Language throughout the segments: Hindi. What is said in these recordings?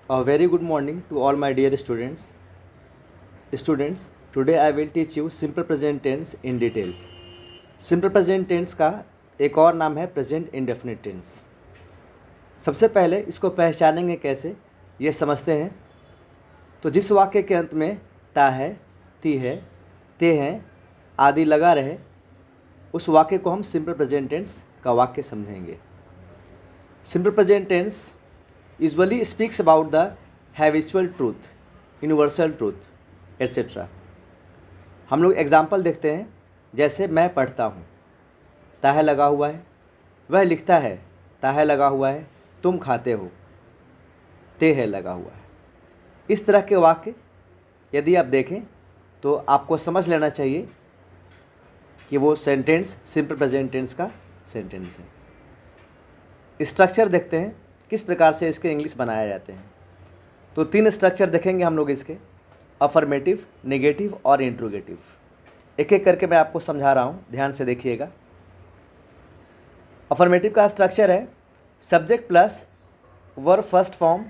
A very good morning to all my dear students. Students, today I will teach you simple present tense in detail. Simple present tense का एक और नाम है प्रेजेंट इंडेफिनिट टेंस। सबसे पहले इसको पहचानेंगे कैसे, ये समझते हैं। तो जिस वाक्य के अंत में ता है, ती है, ते हैं आदि लगा रहे, उस वाक्य को हम सिंपल प्रेजेंट टेंस का वाक्य समझेंगे। Simple present tense usually speaks about the habitual truth, universal truth etcetera. हम लोग एग्जाम्पल देखते हैं, जैसे मैं पढ़ता हूँ, ताह लगा हुआ है। वह लिखता है, ताह लगा हुआ है। तुम खाते हो, ते है लगा हुआ है। इस तरह के वाक्य यदि आप देखें तो आपको समझ लेना चाहिए कि वो सेंटेंस सिंपल प्रेजेंट टेंस का सेंटेंस है। स्ट्रक्चर देखते हैं किस प्रकार से इसके इंग्लिश बनाए जाते हैं। तो 3 स्ट्रक्चर देखेंगे हम लोग इसके, अफर्मेटिव, नेगेटिव और इंट्रोगेटिव। एक एक करके मैं आपको समझा रहा हूँ, ध्यान से देखिएगा। अफर्मेटिव का स्ट्रक्चर है subject plus verb first form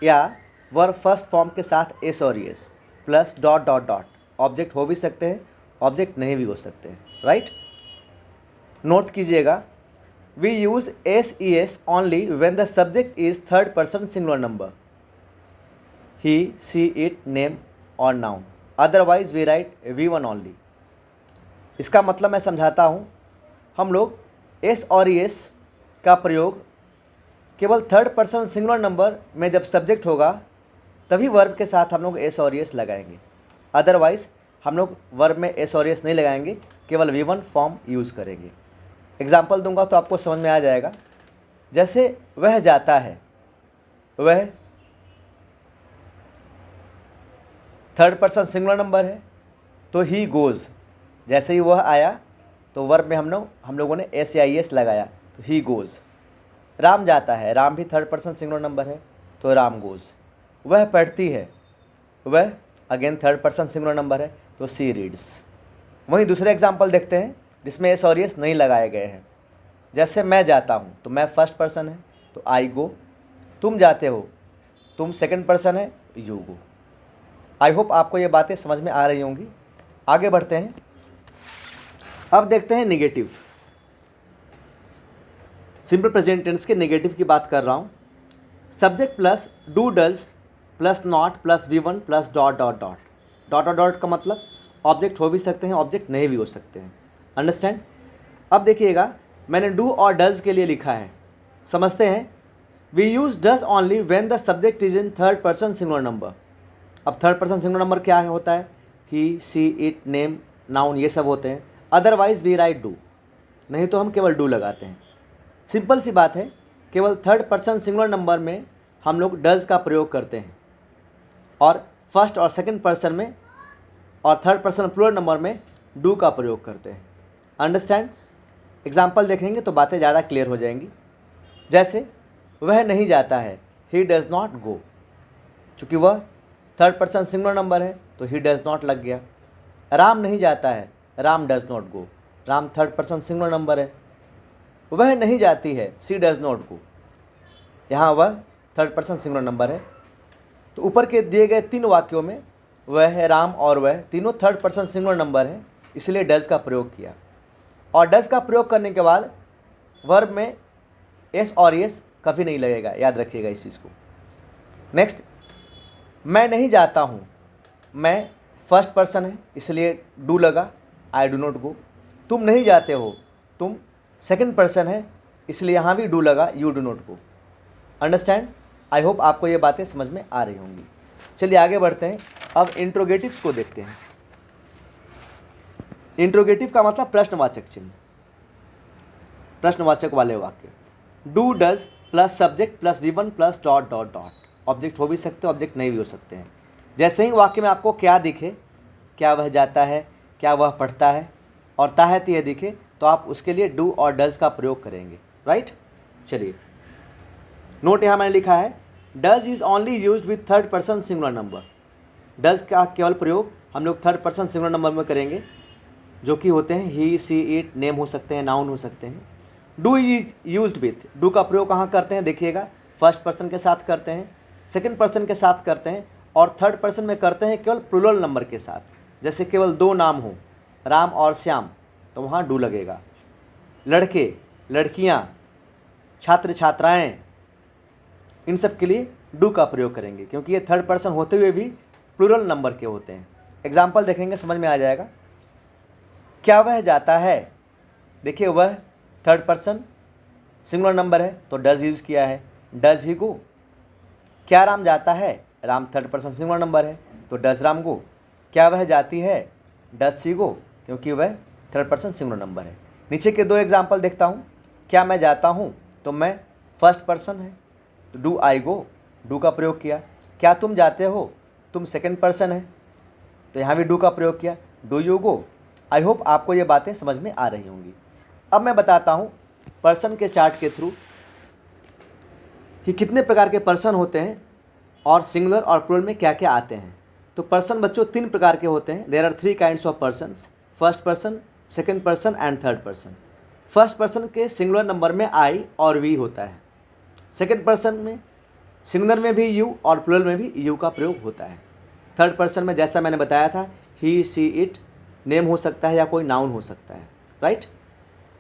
या वर्ब फर्स्ट फॉर्म के साथ एस और S plus dot dot dot. Object हो भी सकते हैं, ऑब्जेक्ट नहीं भी हो सकते हैं, राइट। नोट कीजिएगा, we use S E S only when the subject is third person singular number, he, she, it, name और noun। Otherwise we write V1 only. इसका मतलब मैं समझाता हूँ। हम लोग एस और एस का प्रयोग केवल थर्ड पर्सन सिंगुलर नंबर में जब सब्जेक्ट होगा तभी वर्ब के साथ हम लोग एस और एस लगाएंगे। अदरवाइज हम लोग वर्ब में एस और एस नहीं लगाएंगे, केवल V1 फॉर्म यूज़ करेंगे। एग्जाम्पल दूंगा तो आपको समझ में आ जाएगा। जैसे वह जाता है, वह थर्ड पर्सन सिंगुलर नंबर है तो ही गोज़। जैसे ही वह आया तो वर्ब में हम लोगों ने एस या एस लगाया तो ही गोज़। राम जाता है, राम भी थर्ड पर्सन सिंगुलर नंबर है तो राम गोज़। वह पढ़ती है, वह again third person singular number है तो सी रीड्स। वहीं दूसरे एग्जाम्पल देखते हैं जिसमें एस और एस नहीं लगाए गए हैं। जैसे मैं जाता हूँ तो मैं फर्स्ट पर्सन है तो आई गो। तुम जाते हो, तुम सेकंड पर्सन है, यू गो। आई होप आपको ये बातें समझ में आ रही होंगी। आगे बढ़ते हैं। अब देखते हैं नेगेटिव। सिंपल प्रेजेंट टेंस के नेगेटिव की बात कर रहा हूँ। Subject plus do does plus not plus V1 plus dot dot dot. Dot dot dot का मतलब ऑब्जेक्ट हो भी सकते हैं, ऑब्जेक्ट नहीं भी हो सकते हैं। अंडरस्टैंड। अब देखिएगा, मैंने डू और डज के लिए लिखा है, समझते हैं। We use does only when the subject is in third person singular number. अब थर्ड पर्सन सिंगुलर नंबर क्या होता है? He, she, it, name, noun, ये सब होते हैं। अदरवाइज वी राइट डू, नहीं तो हम केवल डू लगाते हैं। सिंपल सी बात है, केवल थर्ड पर्सन सिंगुलर नंबर में हम लोग डज का प्रयोग करते हैं और फर्स्ट और सेकंड पर्सन में और थर्ड पर्सन प्लूरल नंबर में डू का प्रयोग करते हैं। अंडरस्टैंड। एग्जाम्पल देखेंगे तो बातें ज़्यादा क्लियर हो जाएंगी। जैसे वह नहीं जाता है, ही डज नॉट गो। चूँकि वह थर्ड पर्सन सिंगुलर नंबर है तो ही डज नॉट लग गया। राम नहीं जाता है, Ram does not go. Ram third person singular number है। वह नहीं जाती है, सी डज नॉट गो। यहाँ वह थर्ड पर्सन सिंगुलर नंबर है। तो ऊपर के दिए गए 3 वाक्यों में वह, राम और वह तीनों थर्ड पर्सन सिंगुलर नंबर है, इसलिए डज का प्रयोग किया। और डज का प्रयोग करने के बाद वर्ब में एस और एस कभी नहीं लगेगा, याद रखिएगा इस चीज़ को। नेक्स्ट, मैं नहीं जाता हूँ, मैं फर्स्ट पर्सन है इसलिए डू लगा, आई डू नॉट गो। तुम नहीं जाते हो, तुम सेकंड पर्सन है इसलिए यहाँ भी डू लगा, you do not go. Understand. I hope आपको ये बातें समझ में आ रही होंगी। चलिए आगे बढ़ते हैं। अब इंट्रोगेटिव्स को देखते हैं। इंट्रोगेटिव का मतलब प्रश्नवाचक चिन्ह, प्रश्नवाचक वाले वाक्य। Do does plus subject plus V1 plus dot dot dot. Object हो भी सकते हैं, ऑब्जेक्ट नहीं भी हो सकते हैं। जैसे ही वाक्य में आपको क्या दिखे, क्या वह जाता है, क्या वह पढ़ता है और ताहती है दिखे, तो आप उसके लिए डू और डज का प्रयोग करेंगे, राइट। चलिए, नोट यहाँ मैंने लिखा है, does is only used with third person singular number. Does का केवल प्रयोग हम लोग थर्ड पर्सन सिंगुलर नंबर में करेंगे, जो कि होते हैं ही, सी, इट, नेम हो सकते हैं, नाउन हो सकते हैं। Do is used with, do का प्रयोग कहाँ करते हैं देखिएगा, फर्स्ट पर्सन के साथ करते हैं सेकंड पर्सन के साथ करते हैं, और थर्ड पर्सन में करते हैं केवल प्लूरल नंबर के साथ। जैसे केवल दो नाम हो, राम और श्याम, तो वहाँ डू लगेगा। लड़के, लड़कियाँ, छात्र छात्राएँ, इन सब के लिए डू का प्रयोग करेंगे, क्योंकि ये थर्ड पर्सन होते हुए भी प्लूरल नंबर के होते हैं। एग्जाम्पल देखेंगे, समझ में आ जाएगा। क्या वह जाता है, देखिए वह थर्ड पर्सन सिंगुलर नंबर है तो डज यूज़ किया है, डज ही गो। क्या राम जाता है, Ram third person singular number है तो डज राम गो। क्या वह जाती है, डज सी गो, क्योंकि वह थर्ड पर्सन सिंगुलर नंबर है। नीचे के दो एग्जाम्पल देखता हूँ। क्या मैं जाता हूँ, तो मैं फर्स्ट पर्सन है तो डू आई गो, डू का प्रयोग किया। क्या तुम जाते हो, तुम सेकंड पर्सन है तो यहाँ भी डू का प्रयोग किया, do you go. I hope आपको ये बातें समझ में आ रही होंगी। अब मैं बताता हूँ पर्सन के चार्ट के थ्रू कि कितने प्रकार के पर्सन होते हैं और सिंगुलर और प्लूरल में क्या क्या आते हैं। तो पर्सन बच्चों तीन प्रकार के होते हैं। There are three kinds of persons, first person, second person and third person. First person के सिंगुलर नंबर में आई और वी होता है। सेकंड पर्सन में सिंगुलर में भी यू और प्लूरल में भी यू का प्रयोग होता है। थर्ड पर्सन में जैसा मैंने बताया था, ही सी इट नेम हो सकता है या कोई नाउन हो सकता है, राइट।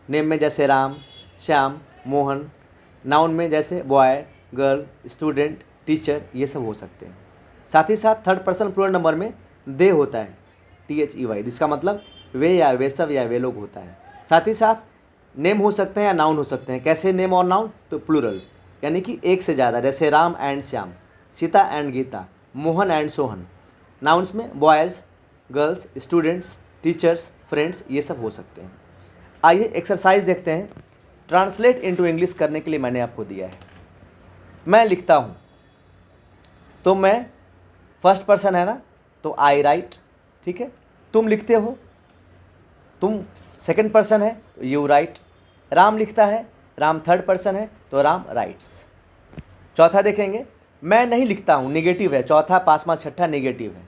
नेम में जैसे राम, श्याम, मोहन। नाउन में जैसे बॉय, गर्ल, स्टूडेंट, टीचर, ये सब हो सकते हैं। साथ ही साथ थर्ड पर्सन प्लूरल नंबर में दे होता है, THEY, जिसका मतलब वे या वे सब या वे लोग होता है। साथ ही साथ नेम हो सकते हैं या नाउन हो सकते हैं। कैसे नेम और नाउन, तो प्लूरल, यानी कि एक से ज़्यादा, जैसे Ram and Shyam, Sita and Gita, Mohan and Sohan. Nouns में boys, girls, students, teachers, friends, ये सब हो सकते हैं। आइए एक्सरसाइज देखते हैं। ट्रांसलेट इनटू इंग्लिश करने के लिए मैंने आपको दिया है। मैं लिखता हूँ तो मैं फर्स्ट पर्सन है ना, तो आई राइट, ठीक है। तुम लिखते हो, तुम सेकंड पर्सन है तो यू राइट। राम लिखता है, राम थर्ड पर्सन है तो राम राइट्स। चौथा देखेंगे, मैं नहीं लिखता हूँ, निगेटिव है। चौथा, पांचवा, छठा निगेटिव है,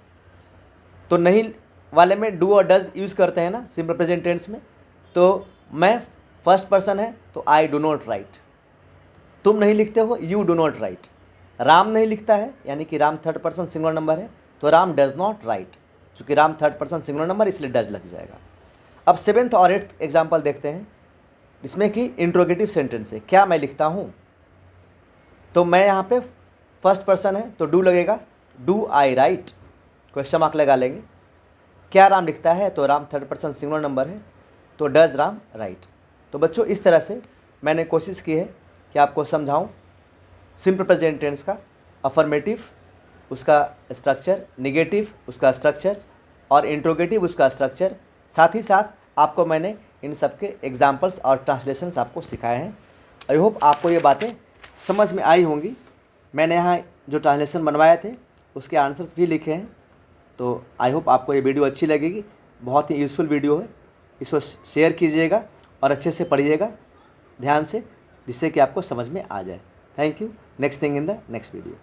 तो नहीं वाले में डू और डज यूज़ करते हैं ना सिंपल प्रेजेंट टेंस में। तो मैं फर्स्ट पर्सन है तो आई डू नॉट राइट। तुम नहीं लिखते हो, you do not right. Ram नहीं लिखता है, यानी कि Ram third person singular number है तो राम डज नॉट राइट। चूँकि Ram third person singular number, इसलिए डज लग जाएगा। अब सेवेंथ और एट्थ एग्जाम्पल देखते हैं, इसमें कि इंट्रोगेटिव सेंटेंस है। क्या मैं लिखता हूँ, तो मैं यहाँ पे फर्स्ट पर्सन है तो डू लगेगा, do I right, question mark लगा लेंगे। क्या राम लिखता है, तो Ram third person singular number है तो डज राम राइट। तो बच्चों इस तरह से मैंने कोशिश की है कि आपको समझाऊं सिंपल प्रेजेंट टेंस का अफर्मेटिव उसका स्ट्रक्चर, निगेटिव उसका स्ट्रक्चर और इंट्रोगेटिव उसका स्ट्रक्चर। साथ ही साथ आपको मैंने इन सब के एग्जाम्पल्स और ट्रांसलेशंस आपको सिखाए हैं। आई होप आपको ये बातें समझ में आई होंगी। मैंने यहाँ जो ट्रांसलेशन बनवाए थे उसके आंसर्स भी लिखे हैं। तो आई होप आपको ये वीडियो अच्छी लगेगी। बहुत ही यूज़फुल वीडियो है, इसको शेयर कीजिएगा और अच्छे से पढ़िएगा ध्यान से, जिससे कि आपको समझ में आ जाए। Thank you. Next thing in the next video.